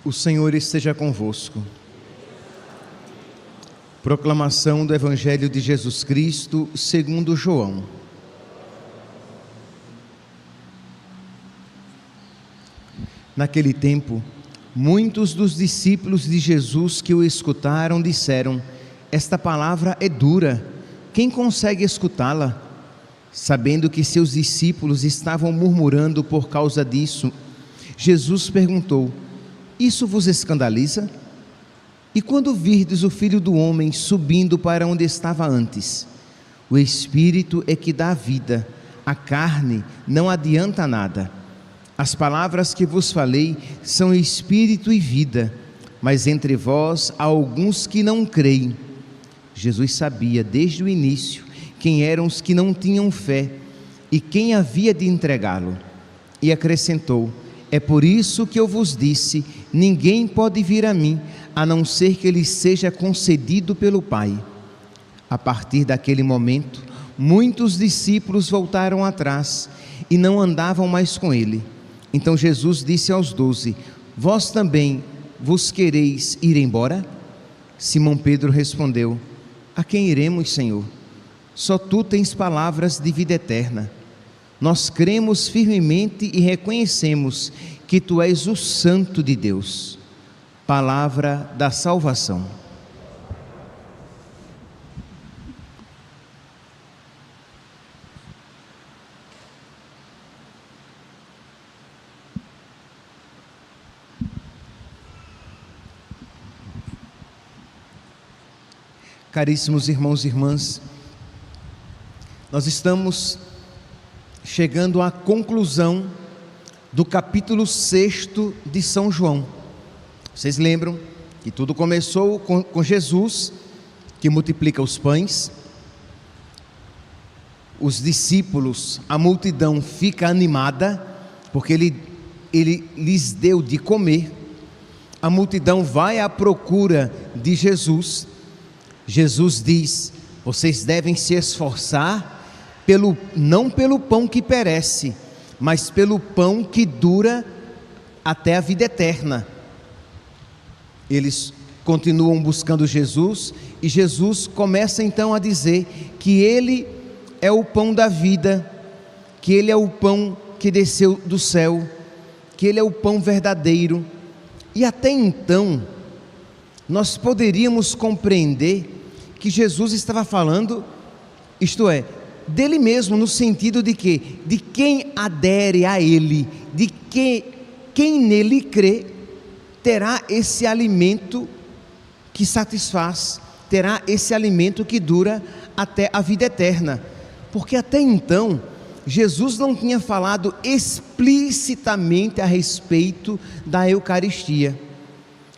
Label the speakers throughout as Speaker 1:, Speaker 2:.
Speaker 1: O Senhor esteja convosco. Proclamação do Evangelho de Jesus Cristo segundo João. Naquele tempo, muitos dos discípulos de Jesus que o escutaram disseram: esta palavra é dura, quem consegue escutá-la? Sabendo que seus discípulos estavam murmurando por causa disso, Jesus perguntou: isso vos escandaliza? E quando virdes o Filho do Homem subindo para onde estava antes? O Espírito é que dá a vida, a carne não adianta nada. As palavras que vos falei são Espírito e vida, mas entre vós há alguns que não creem. Jesus sabia desde o início quem eram os que não tinham fé e quem havia de entregá-lo. E acrescentou: é por isso que eu vos disse, ninguém pode vir a mim, a não ser que lhe seja concedido pelo Pai. A partir daquele momento, muitos discípulos voltaram atrás e não andavam mais com ele. Então Jesus disse aos 12: vós também vos quereis ir embora? Simão Pedro respondeu: a quem iremos, Senhor? Só tu tens palavras de vida eterna. Nós cremos firmemente e reconhecemos que tu és o Santo de Deus. Palavra da salvação. Caríssimos irmãos e irmãs, nós estamos chegando à conclusão do capítulo 6 de São João. Vocês lembram que tudo começou com Jesus, que multiplica os pães. Os discípulos, a multidão fica animada, porque ele lhes deu de comer. A multidão vai à procura de Jesus. Jesus diz: vocês devem se esforçar não pelo pão que perece, mas pelo pão que dura até a vida eterna. Eles continuam buscando Jesus e Jesus começa então a dizer que Ele é o pão da vida, que Ele é o pão que desceu do céu, que Ele é o pão verdadeiro. E até então, nós poderíamos compreender que Jesus estava falando, isto é, dele mesmo, no sentido de que, de quem adere a Ele, de que quem nele crê, terá esse alimento que satisfaz, terá esse alimento que dura até a vida eterna. Porque até então, Jesus não tinha falado explicitamente a respeito da Eucaristia.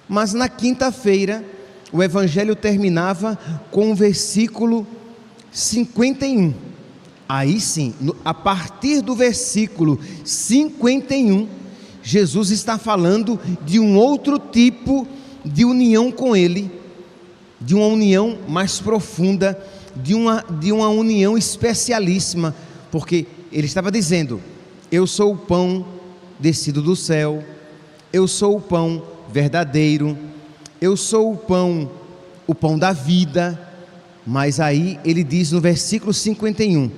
Speaker 1: Mas na quinta-feira, o Evangelho terminava com o versículo 51. Aí sim, a partir do versículo 51, Jesus está falando de um outro tipo de união com Ele, de uma união mais profunda, de uma união especialíssima, porque Ele estava dizendo: eu sou o pão descido do céu, eu sou o pão verdadeiro, eu sou o pão da vida. Mas aí Ele diz no versículo 51,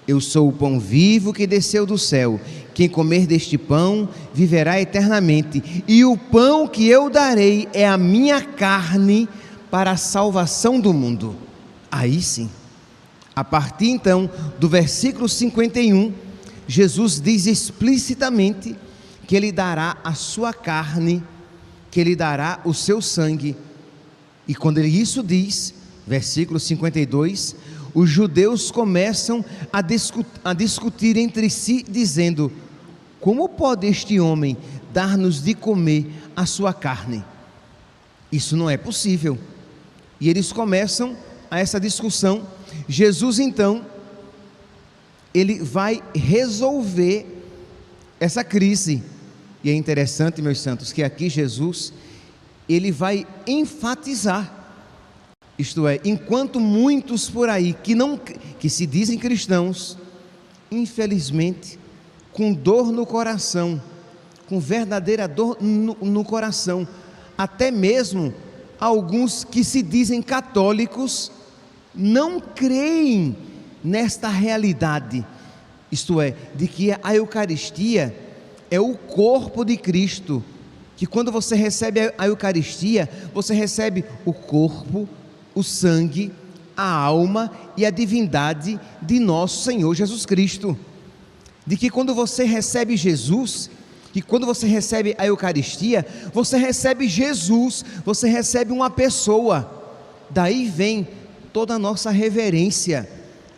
Speaker 1: eu sou o pão vivo que desceu do céu, quem comer deste pão viverá eternamente, e o pão que eu darei é a minha carne para a salvação do mundo. Aí sim, a partir então do versículo 51, Jesus diz explicitamente que Ele dará a sua carne, que Ele dará o seu sangue. E quando Ele isso diz, versículo 52, os judeus começam a discutir entre si, dizendo: como pode este homem dar-nos de comer a sua carne? Isso não é possível. E eles começam a essa discussão. Jesus então, Ele vai resolver essa crise. E é interessante, meus santos, que aqui Jesus, Ele vai enfatizar. Isto é, enquanto muitos por aí que se dizem cristãos, infelizmente, com dor no coração, com verdadeira dor no coração. Até mesmo alguns que se dizem católicos não creem nesta realidade, isto é, de que a Eucaristia é o corpo de Cristo, que quando você recebe a Eucaristia, você recebe o corpo, o sangue, a alma e a divindade de nosso Senhor Jesus Cristo. De que quando você recebe Jesus, que quando você recebe a Eucaristia, você recebe Jesus, você recebe uma pessoa. Daí vem toda a nossa reverência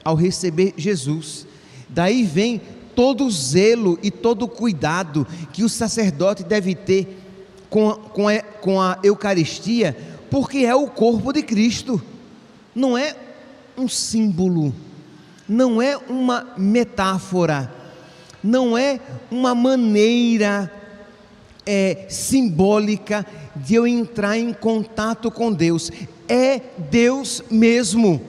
Speaker 1: ao receber Jesus. Daí vem todo o zelo e todo o cuidado que o sacerdote deve ter com a Eucaristia, porque é o corpo de Cristo. Não é um símbolo, não é uma metáfora, não é uma maneira simbólica de eu entrar em contato com Deus. É Deus mesmo.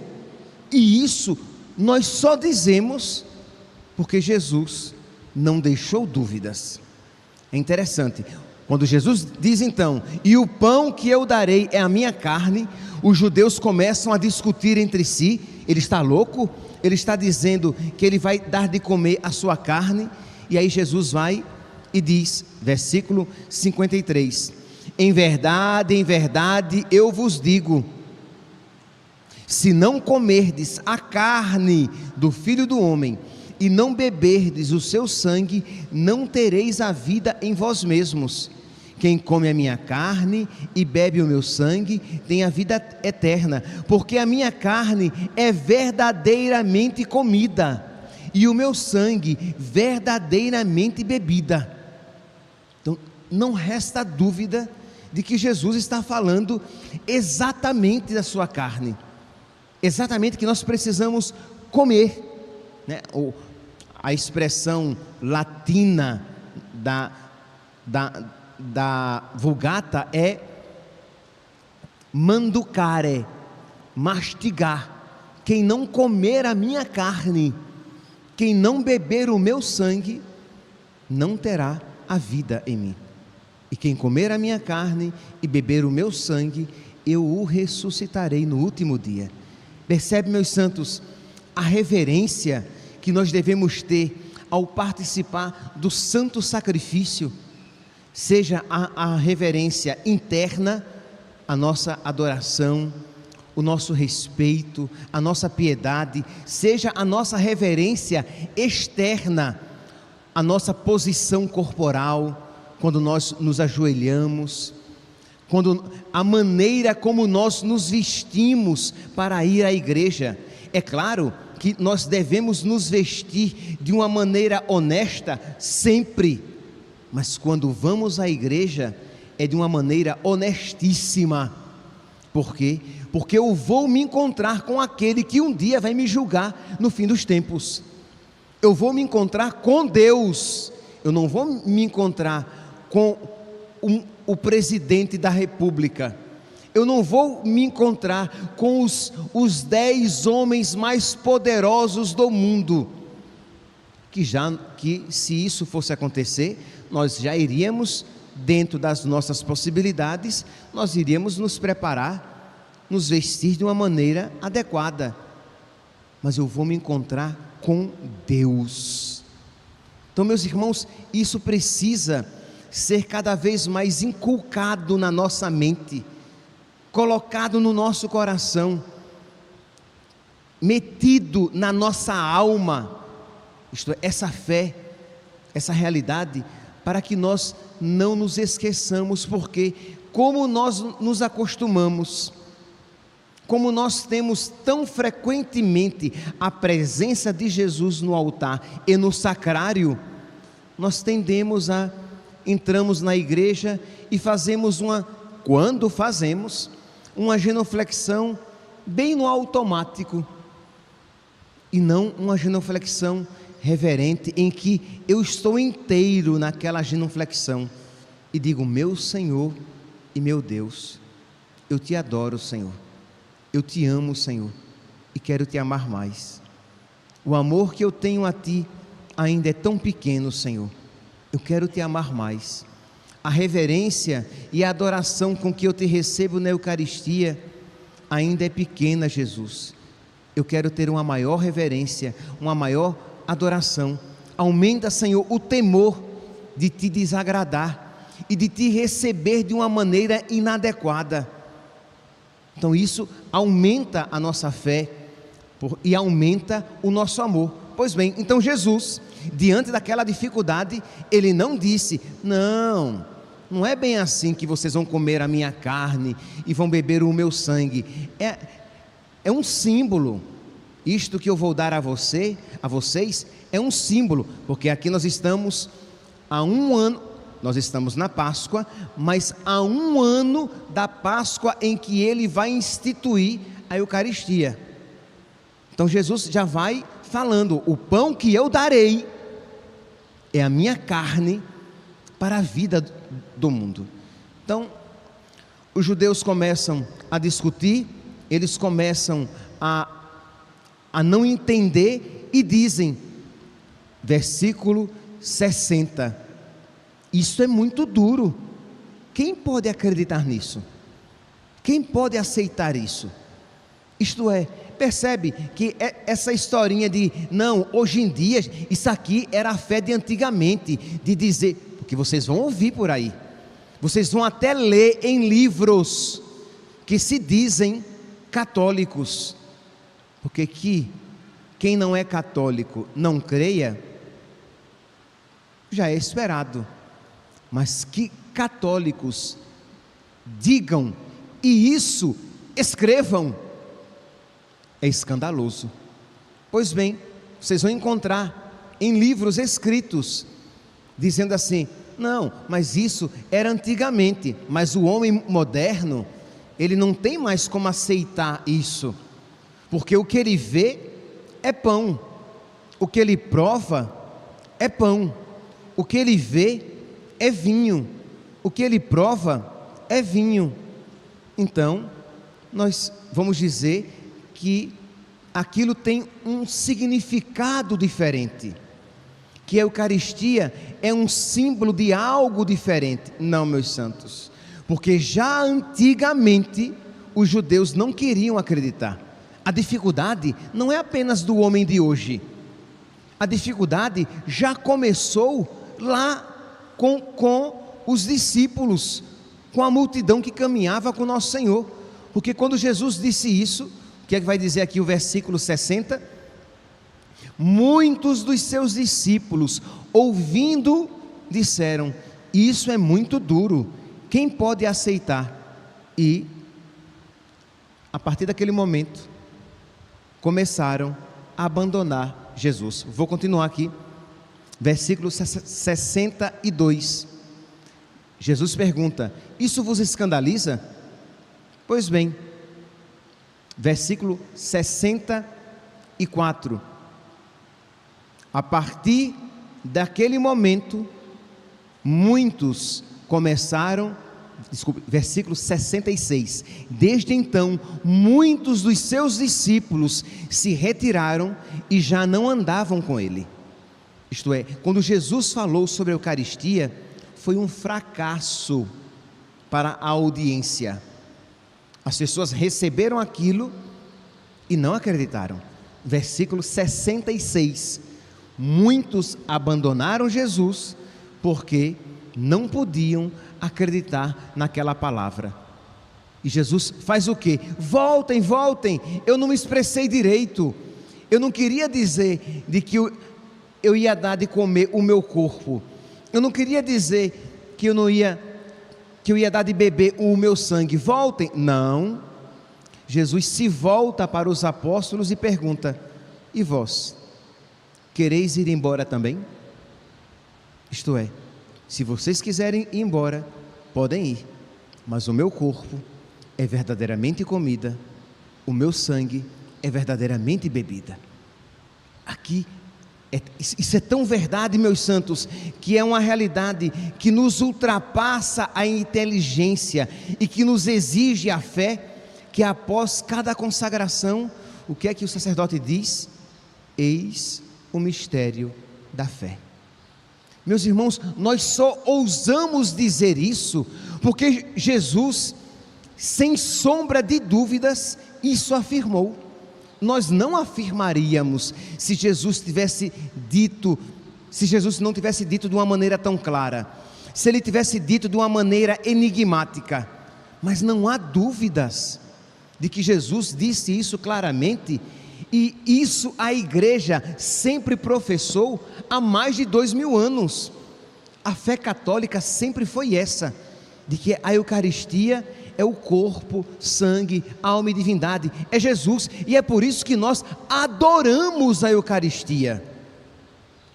Speaker 1: E isso nós só dizemos porque Jesus não deixou dúvidas. É interessante, quando Jesus diz então, e o pão que eu darei é a minha carne, os judeus começam a discutir entre si. Ele está louco? Ele está dizendo que ele vai dar de comer a sua carne? E aí Jesus vai e diz, versículo 53, em verdade eu vos digo, se não comerdes a carne do Filho do Homem e não beberdes o seu sangue, não tereis a vida em vós mesmos. Quem come a minha carne e bebe o meu sangue tem a vida eterna, porque a minha carne é verdadeiramente comida e o meu sangue verdadeiramente bebida. Então não resta dúvida de que Jesus está falando exatamente da sua carne, exatamente que nós precisamos comer, né? A expressão latina da Vulgata é manducare, mastigar. Quem não comer a minha carne, quem não beber o meu sangue, não terá a vida em mim. E quem comer a minha carne e beber o meu sangue, eu o ressuscitarei no último dia. Percebe, meus santos, a reverência que nós devemos ter ao participar do santo sacrifício, seja a reverência interna, a nossa adoração, o nosso respeito, a nossa piedade, seja a nossa reverência externa, a nossa posição corporal, quando nós nos ajoelhamos, quando a maneira como nós nos vestimos para ir à igreja. É claro que nós devemos nos vestir de uma maneira honesta sempre, mas quando vamos à igreja é de uma maneira honestíssima. Por quê? Porque eu vou me encontrar com aquele que um dia vai me julgar no fim dos tempos. Eu vou me encontrar com Deus. Eu não vou me encontrar com o presidente da república. Eu não vou me encontrar com os 10 homens mais poderosos do mundo, que se isso fosse acontecer, nós já iríamos, dentro das nossas possibilidades, nós iríamos nos preparar, nos vestir de uma maneira adequada, mas eu vou me encontrar com Deus. Então, meus irmãos, isso precisa ser cada vez mais inculcado na nossa mente, colocado no nosso coração, metido na nossa alma, isto é, essa fé, essa realidade, para que nós não nos esqueçamos, porque como nós nos acostumamos, como nós temos tão frequentemente a presença de Jesus no altar e no sacrário, nós tendemos entramos na igreja e quando fazemos uma genuflexão bem no automático, e não uma genuflexão reverente, em que eu estou inteiro naquela genuflexão e digo: meu Senhor e meu Deus, eu te adoro, Senhor, eu te amo, Senhor, e quero te amar mais. O amor que eu tenho a ti ainda é tão pequeno, Senhor, Eu quero te amar mais. A reverência e a adoração com que eu te recebo na Eucaristia ainda é pequena, Jesus. Eu quero ter uma maior reverência, uma maior adoração. Aumenta, Senhor, o temor de te desagradar e de te receber de uma maneira inadequada. Então isso aumenta a nossa fé e aumenta o nosso amor. Pois bem, então Jesus, diante daquela dificuldade, ele não disse: não é bem assim que vocês vão comer a minha carne e vão beber o meu sangue. É um símbolo. Isto que eu vou dar a vocês é um símbolo, porque aqui nós estamos há um ano, nós estamos na Páscoa, mas há um ano da Páscoa em que ele vai instituir a Eucaristia. Então Jesus já vai falando: o pão que eu darei é a minha carne para a vida do mundo. Então, os judeus começam a discutir, eles começam a não entender e dizem, versículo 60, isso é muito duro. Quem pode acreditar nisso? Quem pode aceitar isso? Isto é, percebe que essa historinha de, não, hoje em dia, isso aqui era a fé de antigamente, de dizer, porque vocês vão ouvir por aí, vocês vão até ler em livros que se dizem católicos, porque quem não é católico não creia, já é esperado, mas que católicos digam e isso escrevam, é escandaloso. Pois bem, vocês vão encontrar em livros escritos dizendo assim: não, mas isso era antigamente, mas o homem moderno, ele não tem mais como aceitar isso, porque o que ele vê é pão, o que ele prova é pão, o que ele vê é vinho, o que ele prova é vinho. Então, nós vamos dizer que aquilo tem um significado diferente, que a Eucaristia é um símbolo de algo diferente. Não, meus santos, porque já antigamente os judeus não queriam acreditar. A dificuldade não é apenas do homem de hoje, a dificuldade já começou lá com os discípulos, com a multidão que caminhava com nosso Senhor, porque quando Jesus disse isso, o que é que vai dizer aqui o versículo 60? Muitos dos seus discípulos, ouvindo, disseram: isso é muito duro, quem pode aceitar? E, a partir daquele momento, começaram a abandonar Jesus. Vou continuar aqui, versículo 62. Jesus pergunta: isso vos escandaliza? Pois bem, versículo 64. A partir daquele momento, muitos começaram, versículo 66, desde então, muitos dos seus discípulos se retiraram e já não andavam com ele. Isto é, quando Jesus falou sobre a Eucaristia, foi um fracasso para a audiência. As pessoas receberam aquilo e não acreditaram. Versículo 66, muitos abandonaram Jesus porque não podiam acreditar naquela palavra. E Jesus faz o quê? Voltem, eu não me expressei direito, eu não queria dizer de que eu ia dar de comer o meu corpo, eu não queria dizer que eu ia dar de beber o meu sangue. Voltem. Não. Jesus se volta para os apóstolos e pergunta: e vós, quereis ir embora também? Isto é, se vocês quiserem ir embora, podem ir, mas o meu corpo é verdadeiramente comida, o meu sangue é verdadeiramente bebida. Aqui, isso é tão verdade, meus santos, que é uma realidade que nos ultrapassa a inteligência e que nos exige a fé, que após cada consagração, o que é que o sacerdote diz? Eis o mistério da fé. Meus irmãos, nós só ousamos dizer isso porque Jesus, sem sombra de dúvidas, isso afirmou. Nós não afirmaríamos se Jesus não tivesse dito de uma maneira tão clara, se ele tivesse dito de uma maneira enigmática. Mas não há dúvidas de que Jesus disse isso claramente, e isso a igreja sempre professou há mais de 2000 anos. A fé católica sempre foi essa, de que a Eucaristia é o corpo, sangue, alma e divindade, é Jesus, e é por isso que nós adoramos a Eucaristia.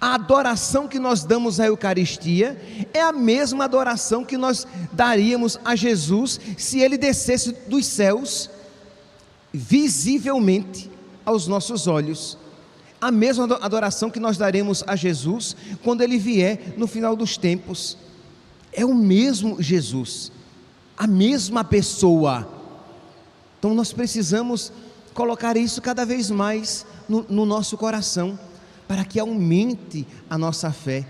Speaker 1: A adoração que nós damos à Eucaristia é a mesma adoração que nós daríamos a Jesus se ele descesse dos céus visivelmente aos nossos olhos. A mesma adoração que nós daremos a Jesus quando ele vier no final dos tempos. É o mesmo Jesus, a mesma pessoa. Então nós precisamos colocar isso cada vez mais no nosso coração, para que aumente a nossa fé,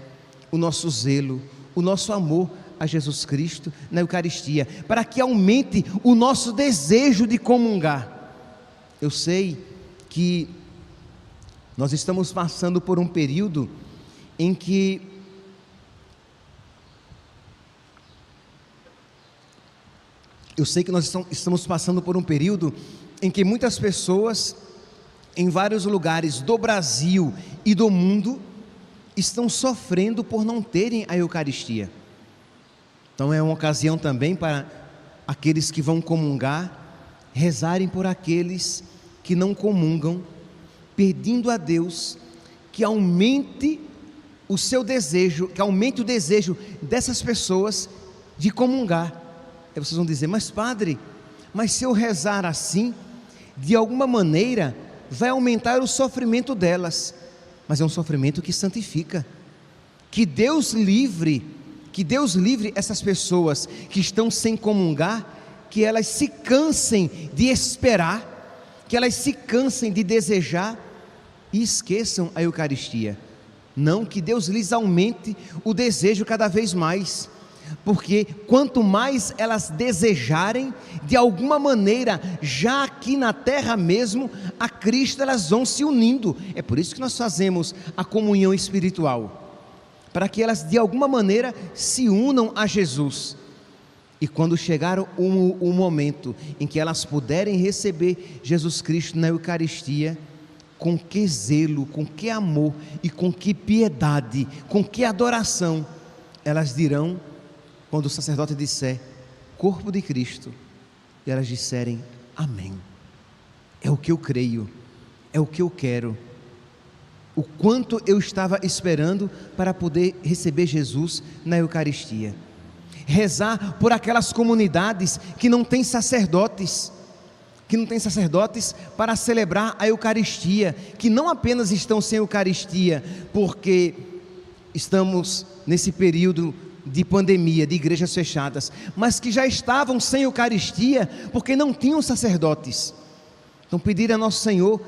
Speaker 1: o nosso zelo, o nosso amor a Jesus Cristo na Eucaristia, para que aumente o nosso desejo de comungar. Eu sei que nós estamos passando por um período em que muitas pessoas em vários lugares do Brasil e do mundo estão sofrendo por não terem a Eucaristia. Então é uma ocasião também para aqueles que vão comungar rezarem por aqueles que não comungam, pedindo a Deus que aumente o seu desejo, que aumente o desejo dessas pessoas de comungar. Aí vocês vão dizer: mas padre, mas se eu rezar assim, de alguma maneira vai aumentar o sofrimento delas. Mas é um sofrimento que santifica. Que Deus livre essas pessoas que estão sem comungar, que elas se cansem de esperar, que elas se cansem de desejar e esqueçam a Eucaristia. Não, que Deus lhes aumente o desejo cada vez mais, porque quanto mais elas desejarem, de alguma maneira, já aqui na terra mesmo, a Cristo elas vão se unindo. É por isso que nós fazemos a comunhão espiritual, para que elas de alguma maneira se unam a Jesus. E quando chegar o momento em que elas puderem receber Jesus Cristo na Eucaristia, com que zelo, com que amor e com que piedade, com que adoração, elas dirão, quando o sacerdote disser corpo de Cristo, e elas disserem amém, é o que eu creio, é o que eu quero. O quanto eu estava esperando para poder receber Jesus na Eucaristia. Rezar por aquelas comunidades que não têm sacerdotes, para celebrar a Eucaristia, que não apenas estão sem Eucaristia porque estamos nesse período de pandemia, de igrejas fechadas, mas que já estavam sem Eucaristia porque não tinham sacerdotes. Então pedir a Nosso Senhor,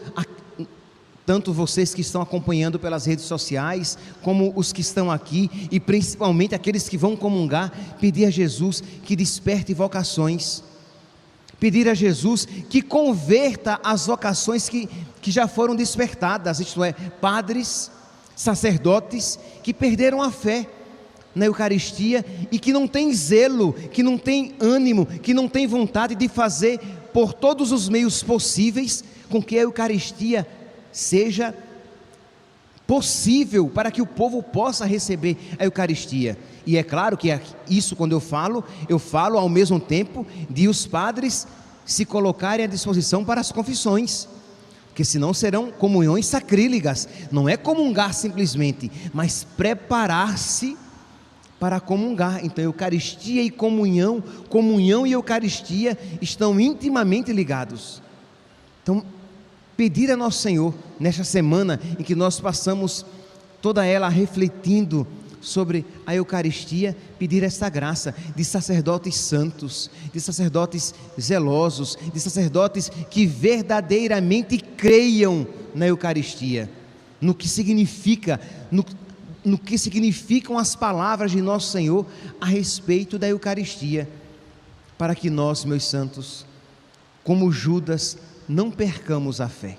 Speaker 1: tanto vocês que estão acompanhando pelas redes sociais, como os que estão aqui, e principalmente aqueles que vão comungar, pedir a Jesus que desperte vocações, pedir a Jesus que converta as vocações que já foram despertadas, isto é, padres, sacerdotes que perderam a fé na Eucaristia e que não tem zelo, que não tem ânimo, que não tem vontade de fazer por todos os meios possíveis com que a Eucaristia seja possível para que o povo possa receber a Eucaristia. E é claro que isso, quando eu falo ao mesmo tempo de os padres se colocarem à disposição para as confissões, porque senão serão comunhões sacrílegas. Não é comungar simplesmente, mas preparar-se para comungar. Então Eucaristia e comunhão e Eucaristia estão intimamente ligados. Então pedir a Nosso Senhor, nesta semana em que nós passamos toda ela refletindo sobre a Eucaristia, pedir esta graça de sacerdotes santos, de sacerdotes zelosos, de sacerdotes que verdadeiramente creiam na Eucaristia, no que significa, no que significam as palavras de nosso Senhor a respeito da Eucaristia, para que nós, meus santos, como Judas, não percamos a fé.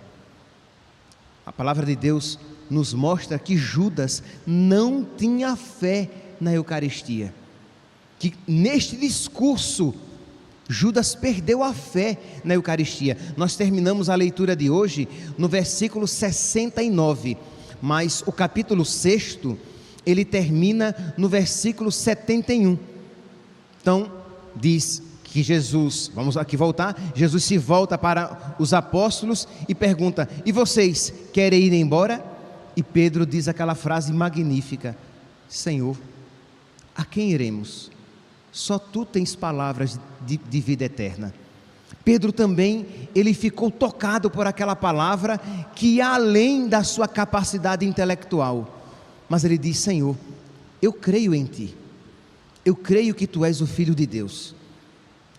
Speaker 1: A palavra de Deus nos mostra que Judas não tinha fé na Eucaristia, que neste discurso Judas perdeu a fé na Eucaristia. Nós terminamos a leitura de hoje no versículo 69, mas o capítulo 6, ele termina no versículo 71. Então, diz que Jesus, vamos aqui voltar, Jesus se volta para os apóstolos e pergunta: e vocês querem ir embora? E Pedro diz aquela frase magnífica: Senhor, a quem iremos? Só tu tens palavras de vida eterna. Pedro também, ele ficou tocado por aquela palavra que ia além da sua capacidade intelectual, mas ele diz: Senhor, eu creio em ti, eu creio que tu és o Filho de Deus,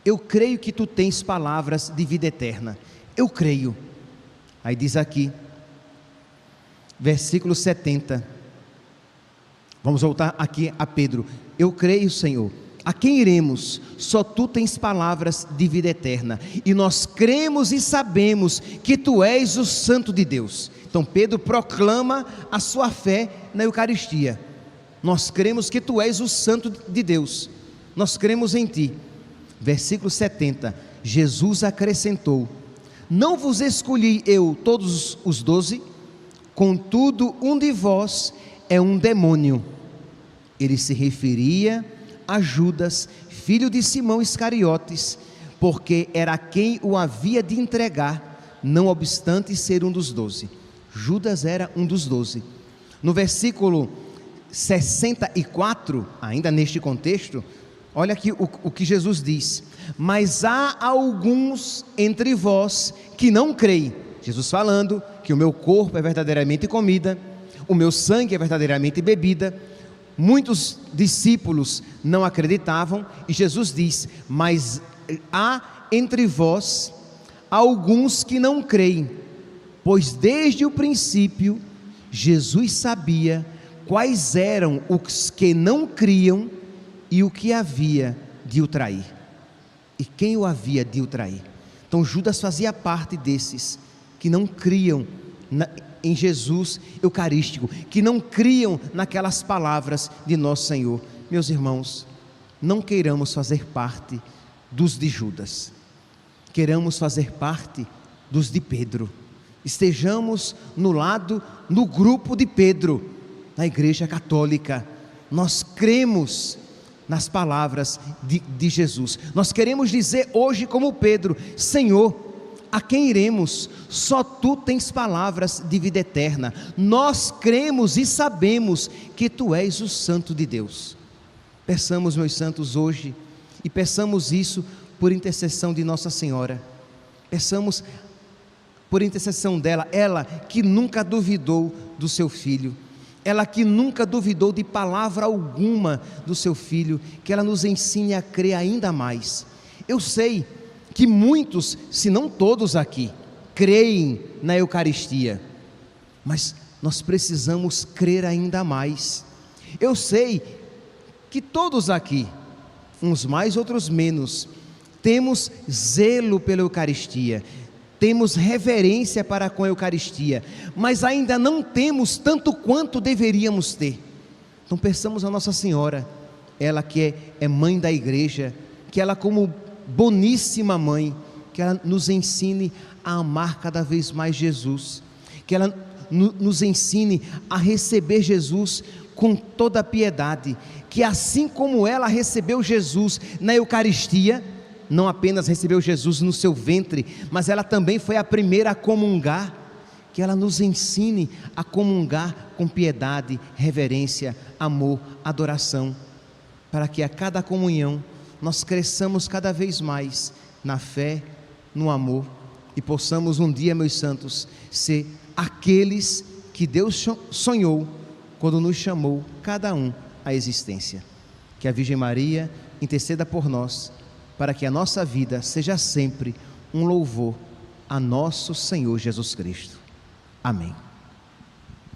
Speaker 1: eu creio que tu tens palavras de vida eterna, eu creio. Aí diz aqui, versículo 70, vamos voltar aqui a Pedro: eu creio, Senhor, a quem iremos? Só tu tens palavras de vida eterna, e nós cremos e sabemos que tu és o Santo de Deus. Então Pedro proclama a sua fé na Eucaristia. Nós cremos que tu és o Santo de Deus, nós cremos em ti. Versículo 70, Jesus acrescentou: não vos escolhi eu todos os 12? Contudo, um de vós é um demônio. Ele se referia a Judas, filho de Simão Iscariotes, porque era quem o havia de entregar, não obstante ser um dos 12. Judas era um dos 12. No versículo 64, ainda neste contexto, olha aqui o que Jesus diz: mas há alguns entre vós que não creem. Jesus falando que o meu corpo é verdadeiramente comida, o meu sangue é verdadeiramente bebida. Muitos discípulos não acreditavam, e Jesus diz: mas há entre vós alguns que não creem, pois desde o princípio Jesus sabia quais eram os que não criam e o que havia de o trair. E quem o havia de o trair? Então Judas fazia parte desses que não criam em Jesus eucarístico, que não criam naquelas palavras de nosso Senhor. Meus irmãos, não queiramos fazer parte dos de Judas, queiramos fazer parte dos de Pedro. Estejamos no grupo de Pedro, na Igreja Católica. Nós cremos nas palavras de Jesus. Nós queremos dizer hoje como Pedro: Senhor, a quem iremos? Só tu tens palavras de vida eterna. Nós cremos e sabemos que tu és o Santo de Deus. Peçamos, meus santos, hoje, e peçamos isso por intercessão de Nossa Senhora. Peçamos por intercessão dela, ela que nunca duvidou do seu filho, ela que nunca duvidou de palavra alguma do seu filho, que ela nos ensine a crer ainda mais. Eu sei que muitos, se não todos aqui, creem na Eucaristia, mas nós precisamos crer ainda mais. Eu sei que todos aqui, uns mais, outros menos, temos zelo pela Eucaristia, temos reverência para com a Eucaristia, mas ainda não temos tanto quanto deveríamos ter. Então peçamos a Nossa Senhora, ela que é mãe da igreja, que ela, como boníssima mãe, que ela nos ensine a amar cada vez mais Jesus, que ela nos ensine a receber Jesus com toda a piedade, que assim como ela recebeu Jesus na Eucaristia, não apenas recebeu Jesus no seu ventre, mas ela também foi a primeira a comungar, que ela nos ensine a comungar com piedade, reverência, amor, adoração, para que a cada comunhão nós cresçamos cada vez mais na fé, no amor, e possamos um dia, meus santos, ser aqueles que Deus sonhou quando nos chamou cada um à existência. Que a Virgem Maria interceda por nós, para que a nossa vida seja sempre um louvor a nosso Senhor Jesus Cristo. Amém.